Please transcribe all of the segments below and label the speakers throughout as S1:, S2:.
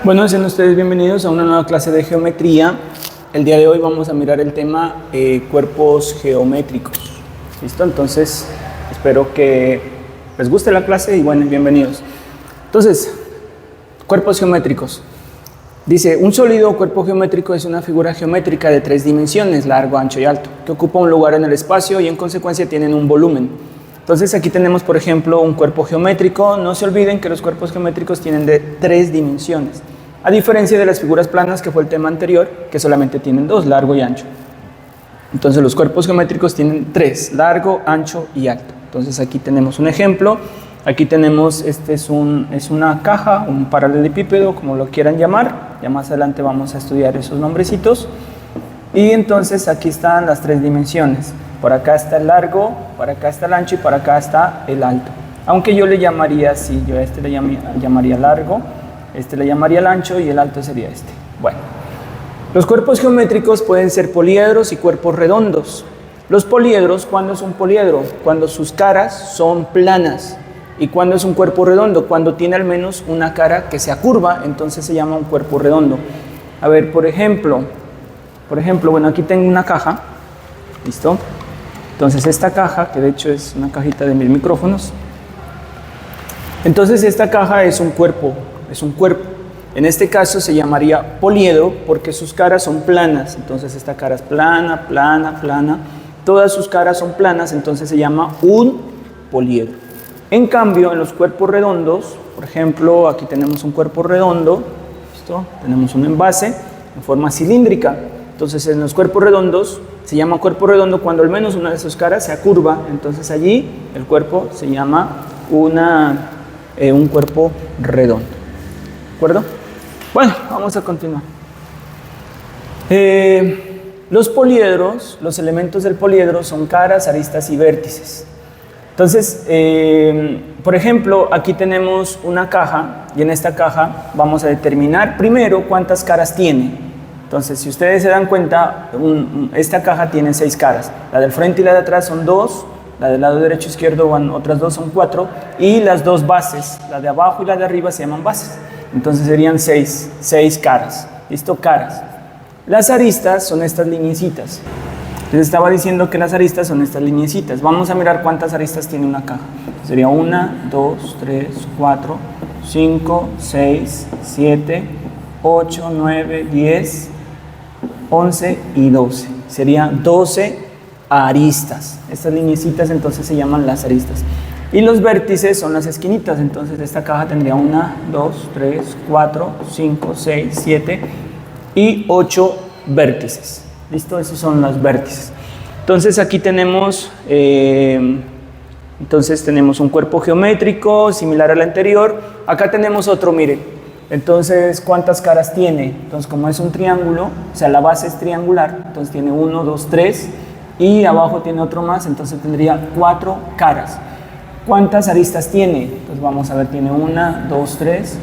S1: Bueno, sean ustedes bienvenidos a una nueva clase de geometría. El día de hoy vamos a mirar el tema cuerpos geométricos. ¿Listo? Entonces, espero que les guste la clase y bueno, bienvenidos. Entonces, cuerpos geométricos. Dice, un sólido o cuerpo geométrico es una figura geométrica de 3 dimensiones, largo, ancho y alto, que ocupa un lugar en el espacio y en consecuencia tienen un volumen. Entonces aquí tenemos, por ejemplo, un cuerpo geométrico. No se olviden que los cuerpos geométricos tienen de 3 dimensiones, a diferencia de las figuras planas, que fue el tema anterior, que solamente tienen 2, largo y ancho. Entonces los cuerpos geométricos tienen 3, largo, ancho y alto. Entonces aquí tenemos un ejemplo. Aquí tenemos, es una caja, un paralelepípedo, como lo quieran llamar. Ya más adelante vamos a estudiar esos nombrecitos. Y entonces aquí están las 3 dimensiones. Por acá está el largo, por acá está el ancho y por acá está el alto. Aunque yo le llamaría así, yo a este le llamaría largo, este le llamaría el ancho y el alto sería este. Bueno, los cuerpos geométricos pueden ser poliedros y cuerpos redondos. Los poliedros, ¿cuándo es un poliedro? Cuando sus caras son planas. ¿Y cuándo es un cuerpo redondo? Cuando tiene al menos una cara que sea curva, entonces se llama un cuerpo redondo. A ver, por ejemplo, bueno, aquí tengo una caja, ¿listo? Entonces esta caja, que de hecho es una cajita de 1000 micrófonos, entonces esta caja es un cuerpo. En este caso se llamaría poliedro porque sus caras son planas. Entonces esta cara es plana, plana, plana. Todas sus caras son planas, entonces se llama un poliedro. En cambio, en los cuerpos redondos, por ejemplo, aquí tenemos un cuerpo redondo, ¿listo? Tenemos un envase en forma cilíndrica. Entonces en los cuerpos redondos se llama cuerpo redondo cuando al menos una de sus caras sea curva. Entonces allí el cuerpo se llama un cuerpo redondo. ¿De acuerdo? Bueno, vamos a continuar. Los poliedros, los elementos del poliedro son caras, aristas y vértices. Entonces, por ejemplo, aquí tenemos una caja y en esta caja vamos a determinar primero cuántas caras tiene. Entonces, si ustedes se dan cuenta, esta caja tiene 6 caras. La del frente y la de atrás son 2, la del lado derecho e izquierdo van otras 2, son 4, y las 2 bases, la de abajo y la de arriba, se llaman bases. Entonces serían 6 caras. ¿Listo? Caras. Las aristas son estas lineecitas. Les estaba diciendo que las aristas son estas lineecitas. Vamos a mirar cuántas aristas tiene una caja. Sería 1, 2, 3, 4, 5, 6, 7, 8, 9, 10, 11 y 12. Serían 12 aristas. Estas lineecitas entonces se llaman las aristas. Y los vértices son las esquinitas. Entonces esta caja tendría 1, 2, 3, 4, 5, 6, 7 y 8 vértices. ¿Listo? Esos son los vértices. Entonces aquí tenemos, tenemos un cuerpo geométrico similar al anterior. Acá tenemos otro, mire. Entonces, ¿cuántas caras tiene? Entonces, como es un triángulo, o sea, la base es triangular, entonces tiene 1, 2, 3 y abajo tiene otro más, entonces tendría 4 caras. ¿Cuántas aristas tiene? Entonces vamos a ver, tiene 1, 2, 3,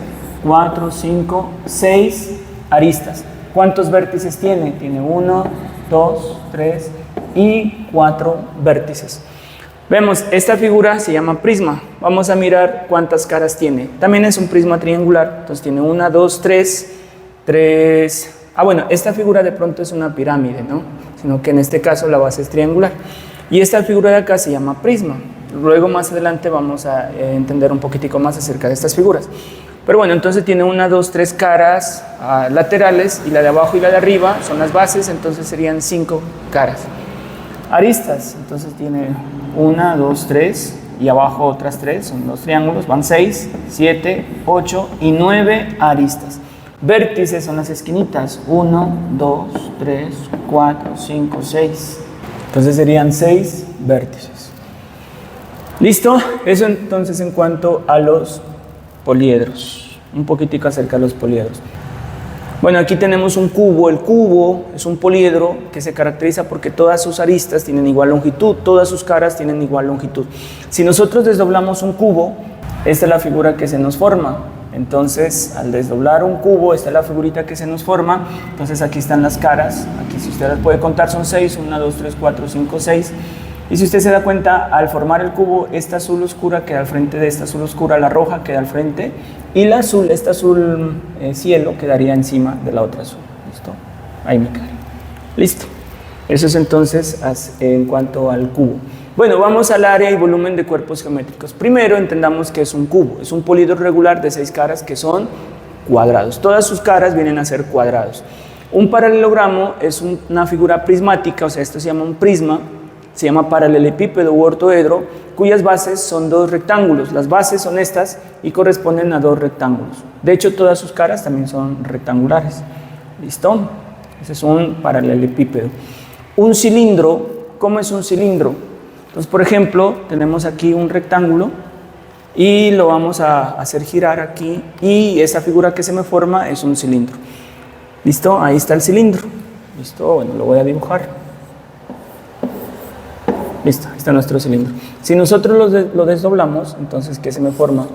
S1: 4, 5, 6 aristas. ¿Cuántos vértices tiene? Tiene 1, 2, 3 y 4 vértices. Vemos, esta figura se llama prisma. Vamos a mirar cuántas caras tiene. También es un prisma triangular. Entonces tiene 1, 2, 3. Bueno, esta figura de pronto es una pirámide, ¿no? Sino que en este caso la base es triangular. Y esta figura de acá se llama prisma. Luego más adelante vamos a entender un poquitico más acerca de estas figuras. Pero bueno, entonces tiene 1, 2, 3 caras laterales y la de abajo y la de arriba son las bases, entonces serían 5 caras. Aristas, entonces tiene 1, 2, 3 y abajo otras 3, son los triángulos, van 6, 7, 8 y 9 aristas. Vértices son las esquinitas, 1, 2, 3, 4, 5, 6. Entonces serían 6 vértices. ¿Listo? Eso entonces en cuanto a los poliedros. Un poquitico acerca de los poliedros. Bueno, aquí tenemos un cubo. El cubo es un poliedro que se caracteriza porque todas sus aristas tienen igual longitud, todas sus caras tienen igual longitud. Si nosotros desdoblamos un cubo, esta es la figura que se nos forma. Entonces, al desdoblar un cubo, esta es la figurita que se nos forma. Entonces aquí están las caras. Aquí, si usted las puede contar, son 6. 1, 2, 3, 4, 5, 6. Y si usted se da cuenta, al formar el cubo, esta azul oscura queda al frente de esta azul oscura, la roja queda al frente, y la azul, esta azul cielo, quedaría encima de la otra azul. ¿Listo? Ahí me quedaría. Listo. Eso es entonces en cuanto al cubo. Bueno, vamos al área y volumen de cuerpos geométricos. Primero entendamos que es un cubo. Es un políedro regular de 6 caras que son cuadrados. Todas sus caras vienen a ser cuadrados. Un paralelogramo es una figura prismática, o sea, esto se llama un prisma, se llama paralelepípedo u ortoedro, cuyas bases son 2 rectángulos. Las bases son estas y corresponden a 2 rectángulos. De hecho, todas sus caras también son rectangulares. ¿Listo? Ese es un paralelepípedo. Un cilindro, ¿cómo es un cilindro? Entonces, por ejemplo, tenemos aquí un rectángulo y lo vamos a hacer girar aquí, y esa figura que se me forma es un cilindro. ¿Listo? Ahí está el cilindro. ¿Listo? Bueno, lo voy a dibujar. Listo, ahí está nuestro cilindro. Si nosotros lo desdoblamos, entonces, ¿qué se me forma?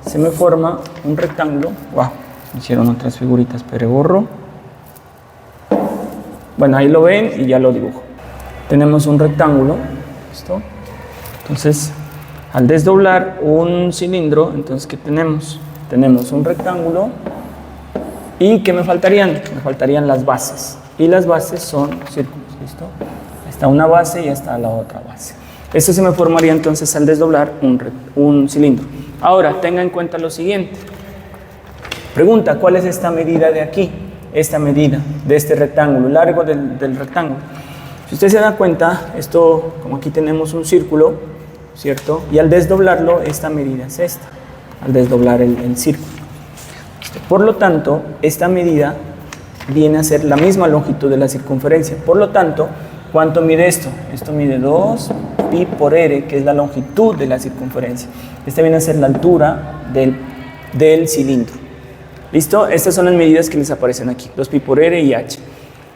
S1: Se me forma un rectángulo. ¡Wow! Me hicieron otras figuritas, pero borro. Bueno, ahí lo ven y ya lo dibujo. Tenemos un rectángulo. ¿Listo? Entonces, al desdoblar un cilindro, entonces, ¿qué tenemos? Tenemos un rectángulo. ¿Y qué me faltarían? Me faltarían las bases. Y las bases son círculos. ¿Listo? Está una base y está la otra base. Esto se me formaría entonces al desdoblar un cilindro. Ahora, tenga en cuenta lo siguiente. Pregunta, ¿cuál es esta medida de aquí? Esta medida de este rectángulo, largo del rectángulo. Si usted se da cuenta, esto, como aquí tenemos un círculo, ¿cierto? Y al desdoblarlo, esta medida es esta, al desdoblar el círculo. Por lo tanto, esta medida viene a ser la misma longitud de la circunferencia. Por lo tanto, ¿cuánto mide esto? Esto mide 2 pi por r, que es la longitud de la circunferencia. Esta viene a ser la altura del cilindro. ¿Listo? Estas son las medidas que les aparecen aquí, 2 pi por r y h.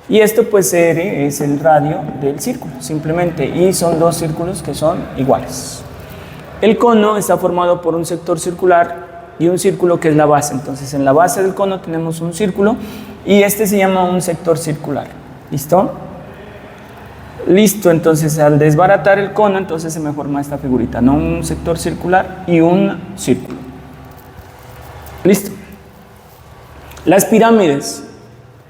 S1: Y esto, pues, r es el radio del círculo, simplemente, y son 2 círculos que son iguales. El cono está formado por un sector circular y un círculo que es la base. Entonces, en la base del cono tenemos un círculo y este se llama un sector circular. ¿Listo? Listo, entonces al desbaratar el cono, entonces se me forma esta figurita, ¿no? Un sector circular y un círculo. Listo. Las pirámides.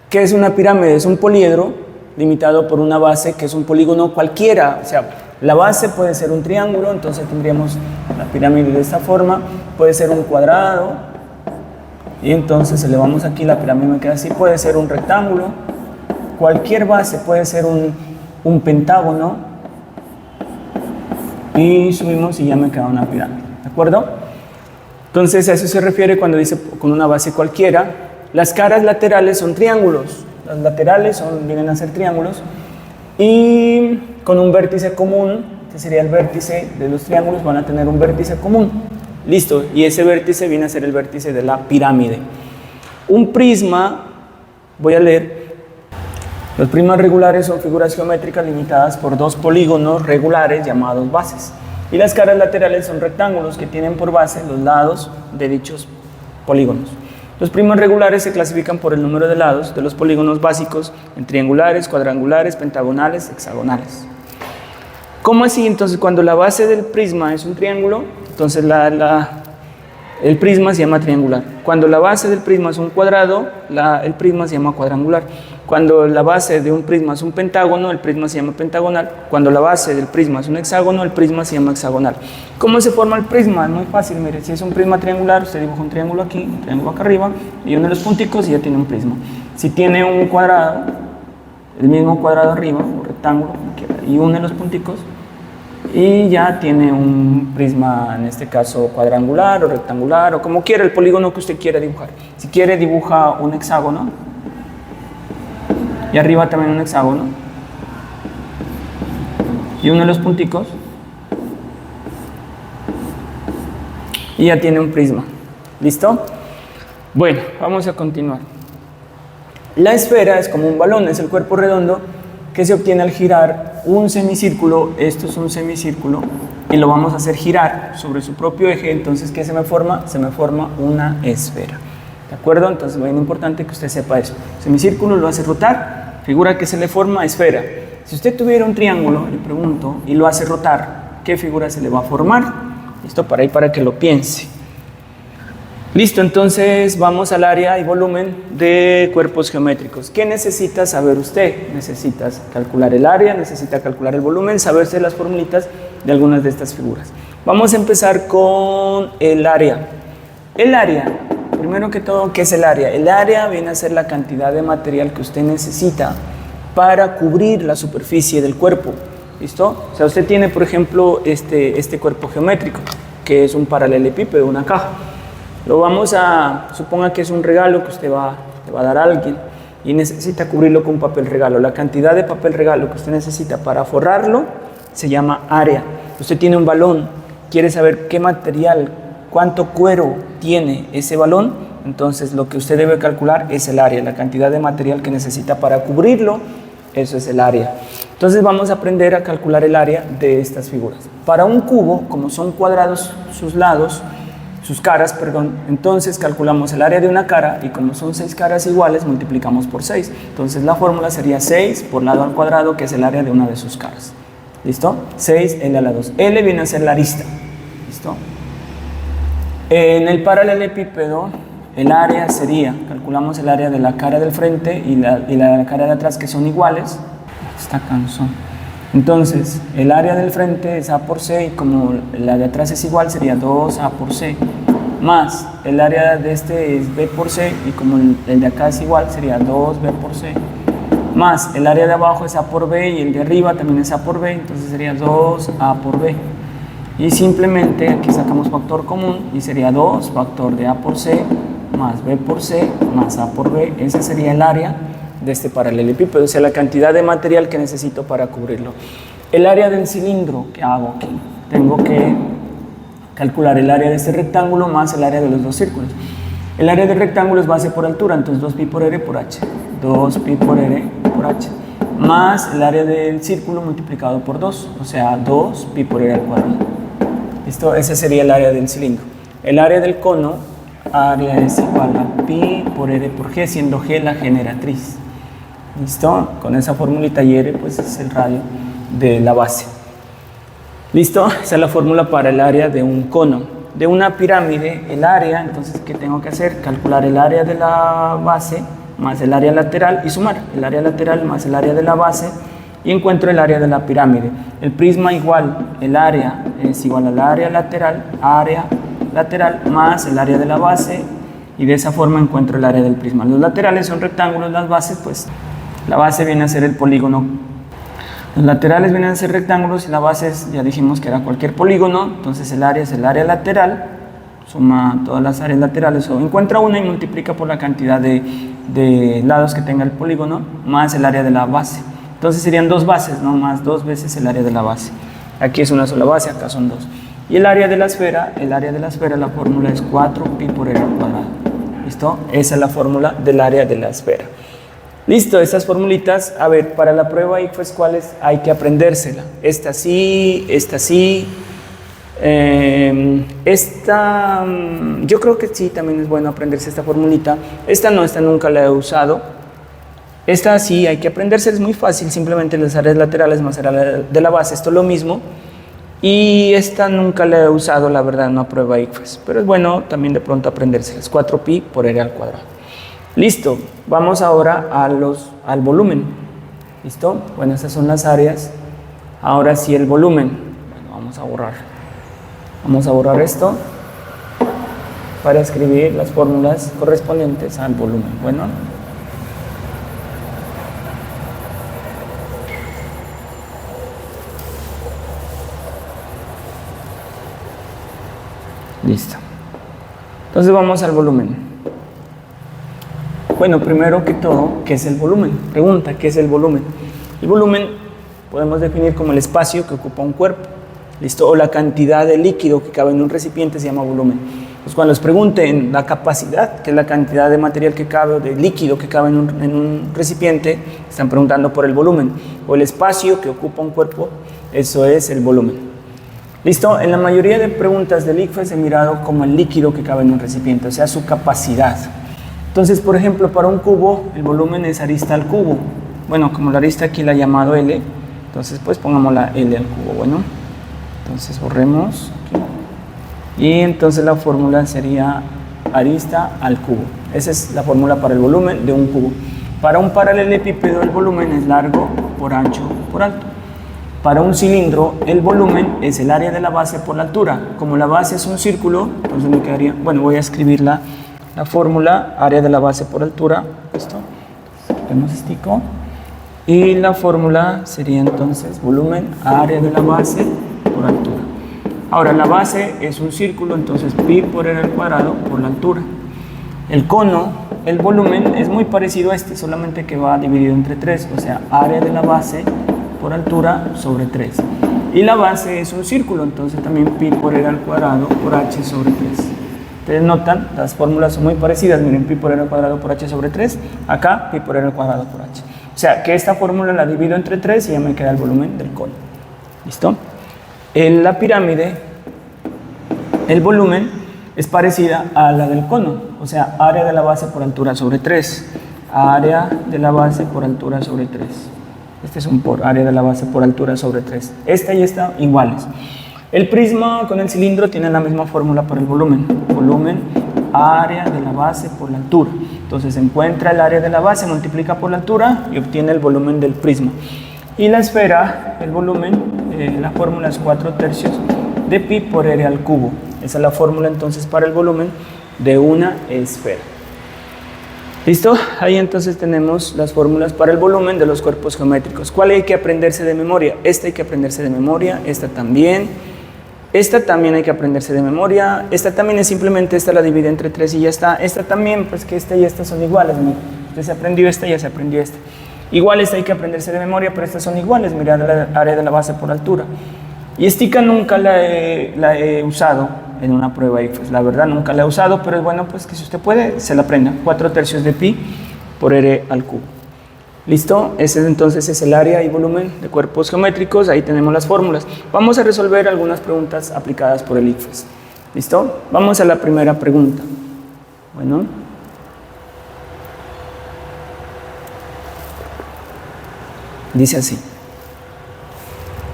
S1: ¿Qué es una pirámide? Es un poliedro limitado por una base que es un polígono cualquiera. O sea, la base puede ser un triángulo, entonces tendríamos la pirámide de esta forma. Puede ser un cuadrado, y entonces elevamos aquí, la pirámide me queda así. Puede ser un rectángulo. Cualquier base puede ser un pentágono, y subimos y ya me queda una pirámide, ¿de acuerdo? Entonces a eso se refiere cuando dice con una base cualquiera. Las caras laterales son triángulos, las laterales vienen a ser triángulos, y con un vértice común, que sería el vértice de los triángulos, van a tener un vértice común. Listo, y ese vértice viene a ser el vértice de la pirámide. Un prisma, voy a leer. Los prismas regulares son figuras geométricas limitadas por 2 polígonos regulares llamados bases. Y las caras laterales son rectángulos que tienen por base los lados de dichos polígonos. Los prismas regulares se clasifican por el número de lados de los polígonos básicos en triangulares, cuadrangulares, pentagonales, hexagonales. ¿Cómo así? Entonces, cuando la base del prisma es un triángulo, entonces el prisma se llama triangular. Cuando la base del prisma es un cuadrado, el prisma se llama cuadrangular. Cuando la base de un prisma es un pentágono, el prisma se llama pentagonal. Cuando la base del prisma es un hexágono, el prisma se llama hexagonal. ¿Cómo se forma el prisma? Es muy fácil, mire, si es un prisma triangular, usted dibuja un triángulo aquí, un triángulo acá arriba, y uno de los punticos y ya tiene un prisma. Si tiene un cuadrado, el mismo cuadrado arriba, un rectángulo, y une los punticos, y ya tiene un prisma, en este caso cuadrangular o rectangular, o como quiera, el polígono que usted quiera dibujar. Si quiere, dibuja un hexágono, y arriba también un hexágono, y uno de los punticos, y ya tiene un prisma. ¿Listo? Bueno, vamos a continuar. La esfera es como un balón, es el cuerpo redondo que se obtiene al girar un semicírculo. Esto es un semicírculo y lo vamos a hacer girar sobre su propio eje. Entonces, ¿qué se me forma? Se me forma una esfera. ¿De acuerdo? Entonces, es muy importante que usted sepa eso. Semicírculo lo hace rotar, figura que se le forma esfera. Si usted tuviera un triángulo, le pregunto, y lo hace rotar, ¿qué figura se le va a formar? Listo, para ahí para que lo piense. Listo, entonces vamos al área y volumen de cuerpos geométricos. ¿Qué necesita saber usted? Necesitas calcular el área, necesita calcular el volumen, saberse las formulitas de algunas de estas figuras. Vamos a empezar con el área. El área, primero que todo, ¿qué es el área? El área viene a ser la cantidad de material que usted necesita para cubrir la superficie del cuerpo. ¿Listo? O sea, usted tiene, por ejemplo, este cuerpo geométrico, que es un paralelepípedo, una caja. Lo vamos a, suponga que es un regalo que usted le va a dar a alguien y necesita cubrirlo con papel regalo. La cantidad de papel regalo que usted necesita para forrarlo se llama área. Usted tiene un balón, quiere saber qué material, cuánto cuero tiene ese balón, entonces lo que usted debe calcular es el área, la cantidad de material que necesita para cubrirlo, eso es el área. Entonces vamos a aprender a calcular el área de estas figuras. Para un cubo, como son cuadrados sus lados, sus caras, perdón, entonces calculamos el área de una cara y como son 6 caras iguales, multiplicamos por 6. Entonces la fórmula sería 6 por lado al cuadrado, que es el área de una de sus caras. ¿Listo? 6L a la 2. L viene a ser la arista. ¿Listo? En el paralelepípedo, el área sería, calculamos el área de la cara del frente y la de la cara de atrás, que son iguales. Está cansón. Entonces, el área del frente es A por C y como la de atrás es igual, sería 2A por C, más el área de este es B por C y como el de acá es igual, sería 2B por C, más el área de abajo es A por B y el de arriba también es A por B, entonces sería 2A por B. Y simplemente aquí sacamos factor común y sería 2 factor de A por C más B por C más A por B, ese sería el área de este paralelepípedo, o sea, la cantidad de material que necesito para cubrirlo. El área del cilindro, ¿qué hago aquí? Tengo que calcular el área de este rectángulo más el área de los dos círculos. El área del rectángulo es base por altura, entonces 2pi por r por h, 2pi por r por h, más el área del círculo multiplicado por 2, o sea, 2pi por r al cuadrado. ¿Listo? Ese sería el área del cilindro. El área del cono, área es igual a pi por r por g, siendo g la generatriz. ¿Listo? Con esa formulita y r pues es el radio de la base. ¿Listo? Esa es la fórmula para el área de un cono. De una pirámide, el área, entonces, ¿qué tengo que hacer? Calcular el área de la base más el área lateral y sumar el área lateral más el área de la base y encuentro el área de la pirámide. El prisma igual, el área es igual al área lateral más el área de la base y de esa forma encuentro el área del prisma. Los laterales son rectángulos, las bases pues la base viene a ser el polígono. Los laterales vienen a ser rectángulos y la base es, ya dijimos que era cualquier polígono, entonces el área es el área lateral, suma todas las áreas laterales o encuentra una y multiplica por la cantidad de lados que tenga el polígono más el área de la base. Entonces serían dos bases, no más 2 veces el área de la base. Aquí es una sola base, acá son 2. Y el área de la esfera, la fórmula es 4pi por r al cuadrado. ¿Listo? Esa es la fórmula del área de la esfera. Listo, estas formulitas, a ver, para la prueba ICFES, ¿cuáles hay que aprendérsela? Esta sí, yo creo que sí, también es bueno aprenderse esta formulita. Esta nunca la he usado. Esta sí hay que aprenderse, es muy fácil, simplemente las áreas laterales más el área de la base, esto es lo mismo. Y esta nunca la he usado, la verdad, no a prueba ICFES, pero es bueno también de pronto aprendérselas, 4pi por r al cuadrado. Listo, vamos ahora al volumen. ¿Listo? Bueno, estas son las áreas. Ahora sí el volumen. Bueno, vamos a borrar esto para escribir las fórmulas correspondientes al volumen. Bueno. Listo. Entonces vamos al volumen. Bueno, primero que todo, ¿qué es el volumen? Pregunta, ¿qué es el volumen? El volumen podemos definir como el espacio que ocupa un cuerpo, ¿listo? O la cantidad de líquido que cabe en un recipiente se llama volumen. Pues cuando les pregunten la capacidad, que es la cantidad de material que cabe o de líquido que cabe en un recipiente, están preguntando por el volumen. O el espacio que ocupa un cuerpo, eso es el volumen. ¿Listo? En la mayoría de preguntas del ICFES he mirado como el líquido que cabe en un recipiente, o sea, su capacidad. Entonces, por ejemplo, para un cubo, el volumen es arista al cubo. Bueno, como la arista aquí la he llamado L, Entonces pues pongamos la L al cubo. Bueno, entonces borremos aquí. Y entonces la fórmula sería arista al cubo. Esa es la fórmula para el volumen de un cubo. Para un paralelepípedo el volumen es largo por ancho por alto. Para un cilindro el volumen es el área de la base por la altura. Como la base es un círculo, entonces me quedaría, bueno, voy a escribir la fórmula, área de la base por altura, esto, hemos estico, y la fórmula sería entonces volumen, área de la base por altura. Ahora la base es un círculo, entonces pi por r al cuadrado por la altura. El cono, el volumen es muy parecido a este, solamente que va dividido entre 3, o sea, área de la base por altura sobre 3. Y la base es un círculo, entonces también pi por r al cuadrado por h sobre 3. Ustedes notan, las fórmulas son muy parecidas. Miren, pi por r al cuadrado por h sobre 3. Acá, pi por r al cuadrado por h. O sea, que esta fórmula la divido entre 3 y ya me queda el volumen del cono. ¿Listo? En la pirámide, el volumen es parecida a la del cono. O sea, área de la base por altura sobre 3. Área de la base por altura sobre 3. Este es un por, área de la base por altura sobre 3. Esta y esta iguales. El prisma con el cilindro tienen la misma fórmula para el volumen. Volumen, área de la base por la altura. Entonces encuentra el área de la base, multiplica por la altura y obtiene el volumen del prisma. Y la esfera, el volumen, la fórmula es 4/3 de pi por r al cubo. Esa es la fórmula entonces para el volumen de una esfera. ¿Listo? Ahí entonces tenemos las fórmulas para el volumen de los cuerpos geométricos. ¿Cuál hay que aprenderse de memoria? Esta hay que aprenderse de memoria, esta también hay que aprenderse de memoria, esta también es simplemente, esta la divide entre 3 y ya está. Esta también, pues que esta y esta son iguales, mira. Usted se aprendió esta y ya se aprendió esta. Igual esta hay que aprenderse de memoria, pero estas son iguales, mira la área de la base por altura. Y estica nunca la he usado en una prueba IFES, la verdad nunca la he usado, pero es bueno pues que si usted puede, se la aprenda. 4/3 de pi por r al cubo. ¿Listo? Ese entonces es el área y volumen de cuerpos geométricos, ahí tenemos las fórmulas. Vamos a resolver algunas preguntas aplicadas por el IFES. ¿Listo? Vamos a la primera pregunta. Bueno. Dice así.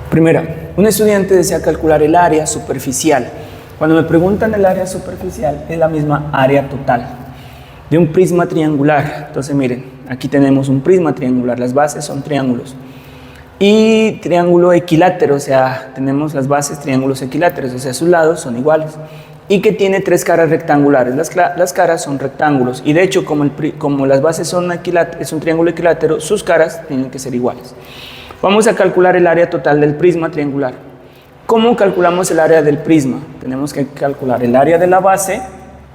S1: Primera, un estudiante desea calcular el área superficial. Cuando me preguntan el área superficial, es la misma área total de un prisma triangular. Entonces miren, aquí tenemos un prisma triangular, las bases son triángulos. Y triángulo equilátero, o sea, tenemos las bases triángulos equiláteros, o sea, sus lados son iguales. Y que tiene 3 caras rectangulares, las caras son rectángulos. Y de hecho, como las bases son es un triángulo equilátero, sus caras tienen que ser iguales. Vamos a calcular el área total del prisma triangular. ¿Cómo calculamos el área del prisma? Tenemos que calcular el área de la base,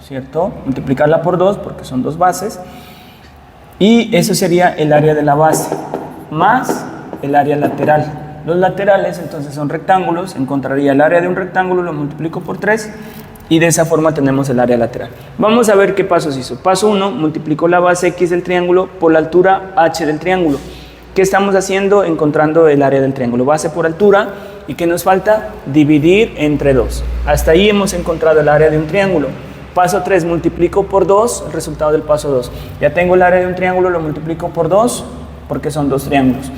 S1: ¿cierto? Multiplicarla por 2 porque son 2 bases. Y eso sería el área de la base, más el área lateral. Los laterales entonces son rectángulos, encontraría el área de un rectángulo, lo multiplico por 3 y de esa forma tenemos el área lateral. Vamos a ver qué pasos hizo. Paso 1, multiplico la base X del triángulo por la altura H del triángulo. ¿Qué estamos haciendo? Encontrando el área del triángulo, base por altura. ¿Y qué nos falta? Dividir entre 2. Hasta ahí hemos encontrado el área de un triángulo. Paso 3, multiplico por 2 el resultado del paso 2. Ya tengo el área de un triángulo, lo multiplico por 2 porque son 2 triángulos.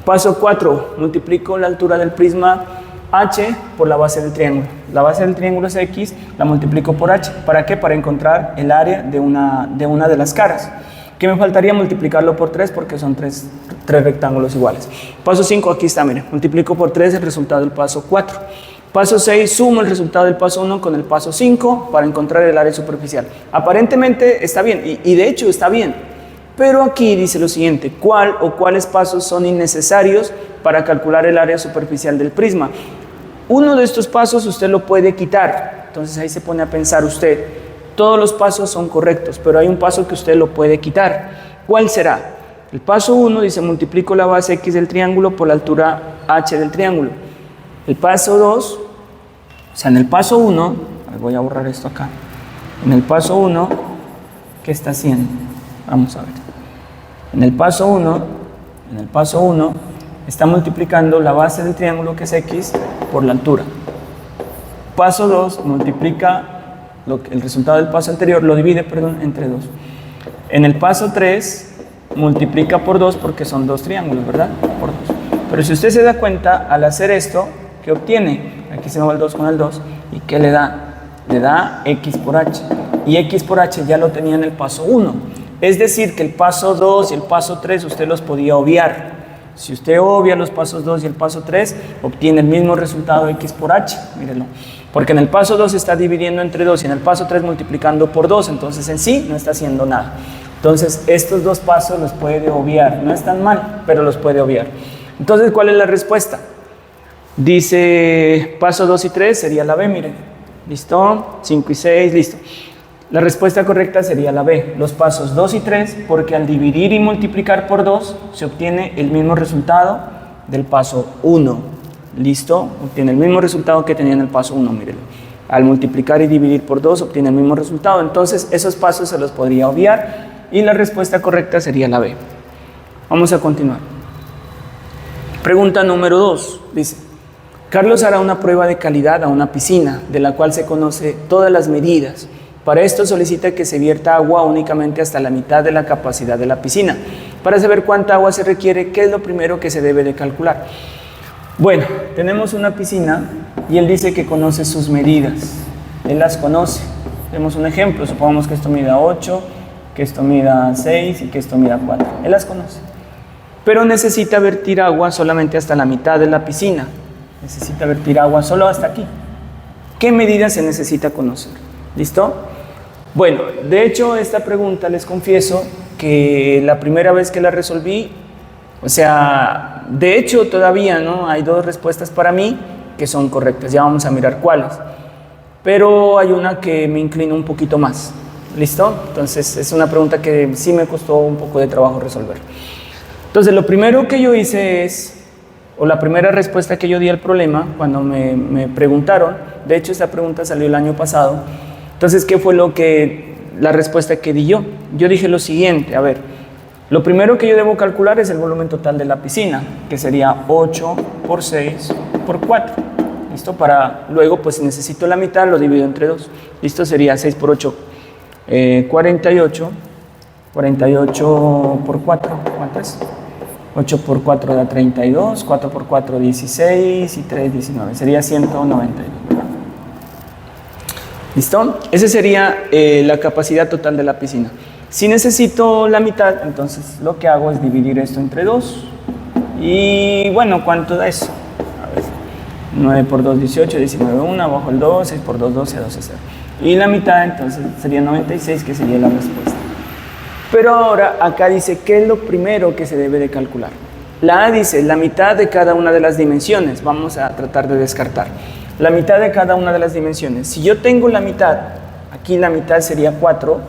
S1: Paso 4, multiplico la altura del prisma H por la base del triángulo. La base del triángulo es X, la multiplico por H. ¿Para qué? Para encontrar el área de una de las caras. ¿Qué me faltaría? Multiplicarlo por 3 porque son 3 rectángulos iguales. Paso 5, aquí está, miren. Multiplico por 3 el resultado del paso 4. Paso 6, sumo el resultado del paso 1 con el paso 5 para encontrar el área superficial. Aparentemente está bien, y de hecho está bien. Pero aquí dice lo siguiente: ¿cuál o cuáles pasos son innecesarios para calcular el área superficial del prisma? Uno de estos pasos usted lo puede quitar. Entonces ahí se pone a pensar usted. Todos los pasos son correctos, pero hay un paso que usted lo puede quitar. ¿Cuál será? El paso 1 dice multiplico la base X del triángulo por la altura H del triángulo. El paso 2, o sea, en el paso 1, voy a borrar esto acá. En el paso 1, ¿qué está haciendo? Vamos a ver. En el paso 1, está multiplicando la base del triángulo, que es X, por la altura. Paso 2, multiplica el resultado del paso anterior, lo divide, entre 2. En el paso 3, multiplica por 2 porque son 2 triángulos, ¿verdad? Por 2. Pero si usted se da cuenta, al hacer esto, ¿qué obtiene? Aquí se me va el 2 con el 2. ¿Y qué le da? Le da x por h. Y x por h ya lo tenía en el paso 1. Es decir, que el paso 2 y el paso 3 usted los podía obviar. Si usted obvia los pasos 2 y el paso 3, obtiene el mismo resultado x por h. Mírenlo. Porque en el paso 2 está dividiendo entre 2 y en el paso 3 multiplicando por 2. Entonces en sí no está haciendo nada. Entonces estos dos pasos los puede obviar. No están mal, pero los puede obviar. Entonces, ¿cuál es la respuesta? Dice paso 2 y 3 sería la B, miren. ¿Listo? 5 y 6, listo. La respuesta correcta sería la B, los pasos 2 y 3, porque al dividir y multiplicar por 2 se obtiene el mismo resultado del paso 1. ¿Listo? Obtiene el mismo resultado que tenía en el paso 1, mírenlo. Al multiplicar y dividir por 2 obtiene el mismo resultado. Entonces, esos pasos se los podría obviar y la respuesta correcta sería la B. Vamos a continuar. Pregunta número 2, dice: Carlos hará una prueba de calidad a una piscina, de la cual se conoce todas las medidas. Para esto solicita que se vierta agua únicamente hasta la mitad de la capacidad de la piscina. Para saber cuánta agua se requiere, ¿qué es lo primero que se debe de calcular? Bueno, tenemos una piscina y él dice que conoce sus medidas. Él las conoce. Tenemos un ejemplo, supongamos que esto mida 8, que esto mida 6 y que esto mida 4. Él las conoce. Pero necesita vertir agua solamente hasta la mitad de la piscina. Necesita vertir agua solo hasta aquí. ¿Qué medida se necesita conocer? ¿Listo? Bueno, de hecho esta pregunta les confieso que la primera vez que la resolví, o sea, de hecho todavía no hay dos respuestas para mí que son correctas. Ya vamos a mirar cuáles. Pero hay una que me inclina un poquito más. ¿Listo? Entonces es una pregunta que sí me costó un poco de trabajo resolver. Entonces lo primero que yo hice es, o la primera respuesta que yo di al problema cuando me preguntaron, de hecho esta pregunta salió el año pasado. Entonces, ¿qué fue la respuesta que di yo? Yo dije lo siguiente, a ver, lo primero que yo debo calcular es el volumen total de la piscina, que sería 8 por 6 por 4. ¿Listo? Para luego, pues si necesito la mitad, lo divido entre 2. ¿Listo? Sería 6 por 8, 48. 48 por 4, ¿cuánto es? 8 por 4 da 32, 4 por 4 16 y 3 19, sería 192. ¿Listo? Esa sería la capacidad total de la piscina. Si necesito la mitad, entonces lo que hago es dividir esto entre 2. Y bueno, ¿cuánto da eso? A ver, 9 por 2, 18, 19, 1, abajo el 2, 6 por 2, 12, 12, 0. Y la mitad entonces sería 96, que sería la respuesta. Pero ahora acá dice, ¿qué es lo primero que se debe de calcular? La A dice, la mitad de cada una de las dimensiones. Vamos a tratar de descartar. La mitad de cada una de las dimensiones. Si yo tengo la mitad, aquí la mitad sería 4,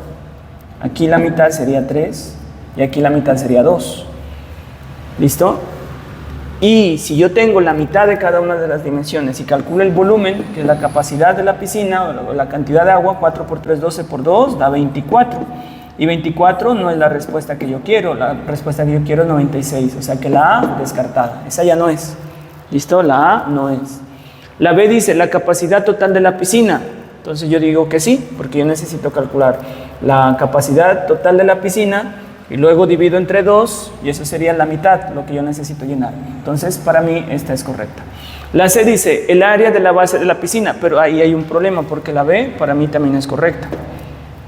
S1: aquí la mitad sería 3 y aquí la mitad sería 2. ¿Listo? Y si yo tengo la mitad de cada una de las dimensiones y calculo el volumen, que es la capacidad de la piscina o la cantidad de agua, 4 por 3, 12 por 2, da 24. Y 24 no es la respuesta que yo quiero, la respuesta que yo quiero es 96, o sea que la A descartada, esa ya no es. ¿Listo? La A no es. La B dice la capacidad total de la piscina, entonces yo digo que sí, porque yo necesito calcular la capacidad total de la piscina y luego divido entre 2 y eso sería la mitad, lo que yo necesito llenar. Entonces para mí esta es correcta. La C dice el área de la base de la piscina, pero ahí hay un problema porque la B para mí también es correcta.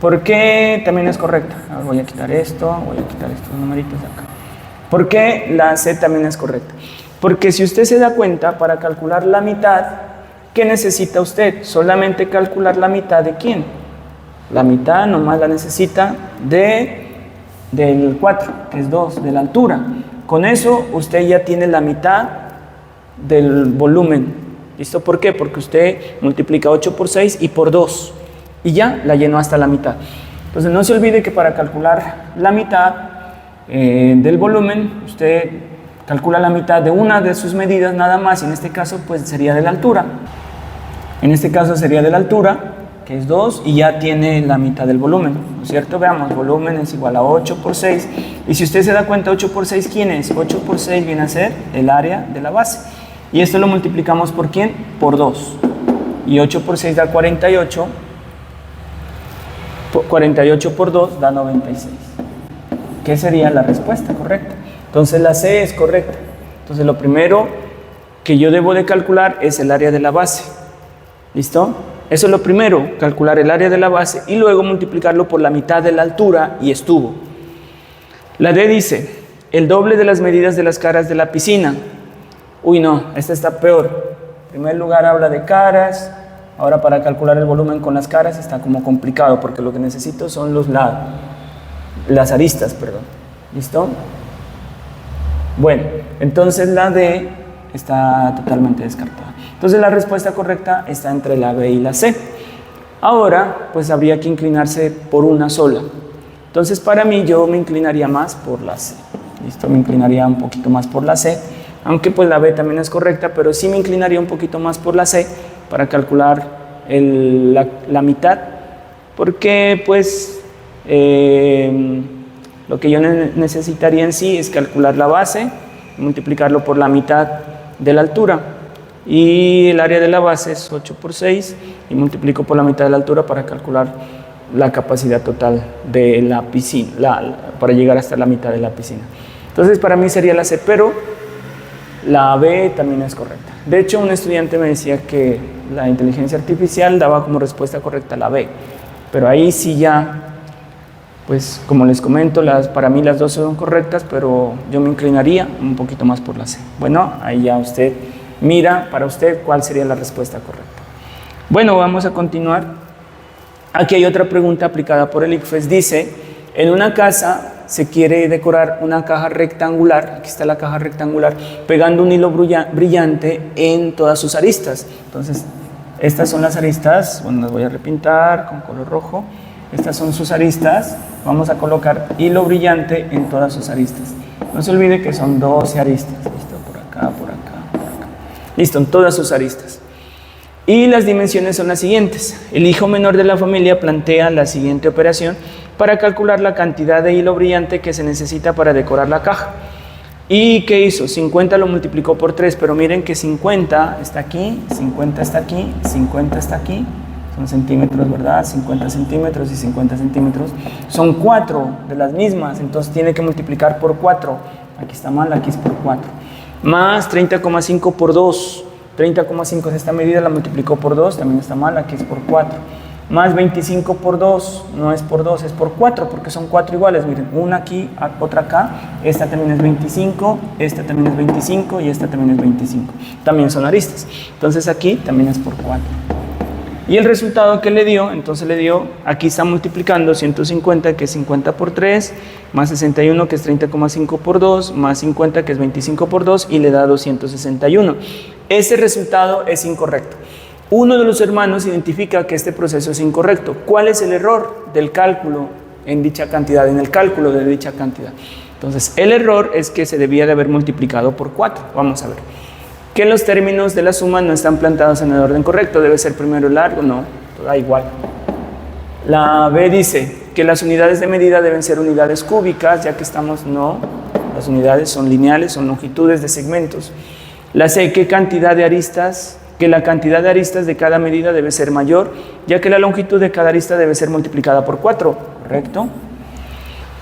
S1: ¿Por qué también es correcta? Ahora voy a quitar esto, voy a quitar estos numeritos de acá. ¿Por qué la C también es correcta? Porque si usted se da cuenta, para calcular la mitad, ¿qué necesita usted? Solamente calcular la mitad de ¿quién? La mitad nomás la necesita del 4, que es 2, de la altura. Con eso usted ya tiene la mitad del volumen. ¿Listo? ¿Por qué? Porque usted multiplica 8 por 6 y por 2. Y ya la llenó hasta la mitad. Entonces no se olvide que para calcular la mitad del volumen, usted calcula la mitad de una de sus medidas nada más, y en este caso pues sería de la altura. En este caso sería de la altura, que es 2, y ya tiene la mitad del volumen, ¿no es cierto? Veamos, volumen es igual a 8 por 6, y si usted se da cuenta, 8 por 6, ¿quién es? 8 por 6 viene a ser el área de la base, y esto lo multiplicamos ¿por quién? Por 2, y 8 por 6 da 48, 48 por 2 da 96. ¿Qué sería la respuesta correcta? Entonces la C es correcta. Entonces lo primero que yo debo de calcular es el área de la base. ¿Listo? Eso es lo primero, calcular el área de la base y luego multiplicarlo por la mitad de la altura y estuvo. La D dice, el doble de las medidas de las caras de la piscina. Uy, no, esta está peor. En primer lugar habla de caras. Ahora para calcular el volumen con las caras está como complicado porque lo que necesito son los lados, las aristas, perdón. ¿Listo? Bueno, entonces la D está totalmente descartada. Entonces la respuesta correcta está entre la B y la C. Ahora, pues habría que inclinarse por una sola. Entonces para mí yo me inclinaría más por la C. ¿Listo? Me inclinaría un poquito más por la C. Aunque pues la B también es correcta, pero sí me inclinaría un poquito más por la C para calcular la mitad. Porque pues lo que yo necesitaría en sí es calcular la base, multiplicarlo por la mitad de la altura. Y el área de la base es 8 por 6 y multiplico por la mitad de la altura para calcular la capacidad total de la piscina, para llegar hasta la mitad de la piscina. Entonces para mí sería la C, pero la B también es correcta. De hecho, un estudiante me decía que la inteligencia artificial daba como respuesta correcta la B, pero ahí sí ya, pues como les comento, para mí las dos son correctas, pero yo me inclinaría un poquito más por la C. Bueno, ahí ya usted mira para usted cuál sería la respuesta correcta. Bueno, vamos a continuar. Aquí hay otra pregunta aplicada por el ICFES. Dice, en una casa se quiere decorar una caja rectangular, aquí está la caja rectangular, pegando un hilo brillante en todas sus aristas. Entonces, estas son las aristas, bueno, las voy a repintar con color rojo. Estas son sus aristas, vamos a colocar hilo brillante en todas sus aristas. No se olvide que son 12 aristas, listo, por acá, por acá, por acá. Listo, en todas sus aristas. Y las dimensiones son las siguientes. El hijo menor de la familia plantea la siguiente operación para calcular la cantidad de hilo brillante que se necesita para decorar la caja. ¿Y qué hizo? 50 lo multiplicó por 3, pero miren que 50 está aquí, 50 está aquí, 50 está aquí. Son centímetros, ¿verdad? 50 centímetros y 50 centímetros. Son 4 de las mismas, entonces tiene que multiplicar por 4. Aquí está mal, aquí es por 4. Más 30,5 por 2. 30,5 es esta medida, la multiplicó por 2, también está mal, aquí es por 4. Más 25 por 2, no es por 2, es por 4, porque son 4 iguales. Miren, una aquí, otra acá, esta también es 25, esta también es 25 y esta también es 25. También son aristas. Entonces aquí también es por 4. Y el resultado que le dio, entonces le dio, aquí está multiplicando 150, que es 50 por 3, más 61, que es 30,5 por 2, más 50, que es 25 por 2, y le da 261. Ese resultado es incorrecto. Uno de los hermanos identifica que este proceso es incorrecto. ¿Cuál es el error del cálculo en dicha cantidad, en el cálculo de dicha cantidad? Entonces, el error es que se debía de haber multiplicado por 4. Vamos a ver. Que los términos de la suma no están plantados en el orden correcto. Debe ser primero el largo, no, da igual. La B dice que las unidades de medida deben ser unidades cúbicas, ya que estamos, no, las unidades son lineales, son longitudes de segmentos. La C, que cantidad de aristas, que la cantidad de aristas de cada medida debe ser mayor, ya que la longitud de cada arista debe ser multiplicada por 4, ¿correcto?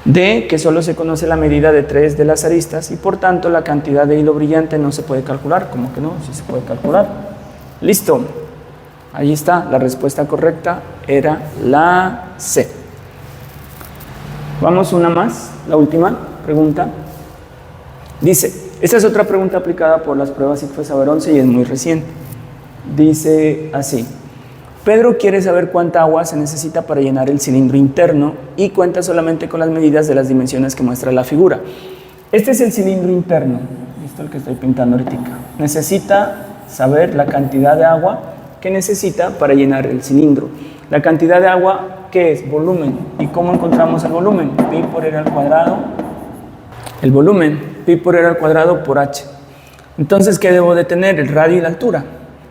S1: D, que solo se conoce la medida de 3 de las aristas y por tanto la cantidad de hilo brillante no se puede calcular. ¿Cómo que no? Sí se puede calcular. Listo. Ahí está. La respuesta correcta era la C. Vamos una más, la última pregunta. Dice, esta es otra pregunta aplicada por las pruebas ICFES Saber 11 y es muy reciente. Dice así. Pedro quiere saber cuánta agua se necesita para llenar el cilindro interno y cuenta solamente con las medidas de las dimensiones que muestra la figura. Este es el cilindro interno, esto es el que estoy pintando ahorita. Necesita saber la cantidad de agua que necesita para llenar el cilindro. La cantidad de agua, ¿qué es? Volumen. ¿Y cómo encontramos el volumen? Pi por r al cuadrado. El volumen, pi por r al cuadrado por h. Entonces, ¿qué debo de tener? El radio y la altura.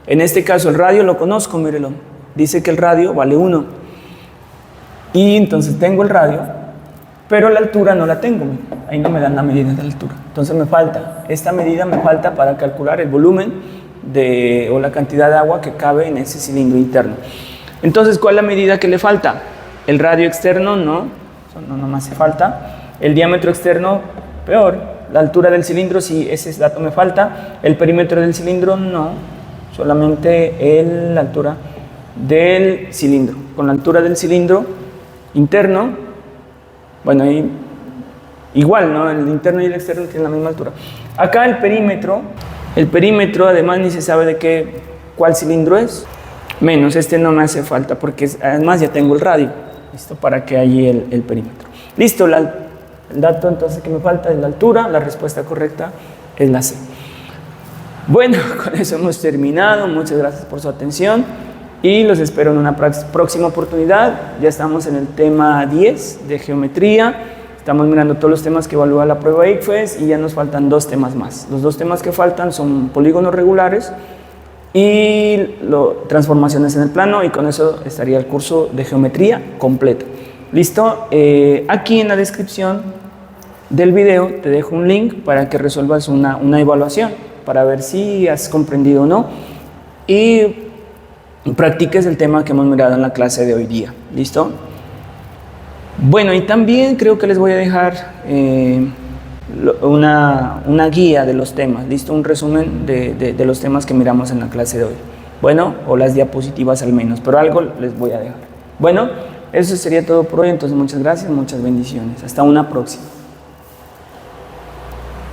S1: En este caso, el radio lo conozco, mírelo. Dice que el radio vale 1. Y entonces tengo el radio, pero la altura no la tengo. Ahí no me dan la medida de la altura. Entonces me falta, esta medida me falta para calcular el volumen o la cantidad de agua que cabe en ese cilindro interno. Entonces, ¿cuál es la medida que le falta? El radio externo no me hace falta. El diámetro externo, peor. La altura del cilindro, sí, ese dato me falta. El perímetro del cilindro, no. Solamente la altura del cilindro. Con la altura del cilindro interno, bueno, ahí igual, ¿no? El interno y el externo tienen la misma altura. Acá el perímetro además ni se sabe cuál cilindro es. Menos, este no me hace falta porque además ya tengo el radio, listo, para que allí el perímetro. Listo, el dato entonces que me falta es la altura, la respuesta correcta es la C. Bueno, con eso hemos terminado, muchas gracias por su atención y los espero en una próxima oportunidad. Ya estamos en el tema 10 de geometría, estamos mirando todos los temas que evalúa la prueba ICFES y ya nos faltan 2 temas más. Los 2 temas que faltan son polígonos regulares y transformaciones en el plano, y con eso estaría el curso de geometría completo. Listo, aquí en la descripción del video te dejo un link para que resuelvas una evaluación para ver si has comprendido o no y practiques el tema que hemos mirado en la clase de hoy día. ¿Listo? Bueno, y también creo que les voy a dejar una guía de los temas, ¿listo? Un resumen de los temas que miramos en la clase de hoy. Bueno, o las diapositivas al menos, pero algo les voy a dejar. Bueno, eso sería todo por hoy, entonces muchas gracias, muchas bendiciones. Hasta una próxima.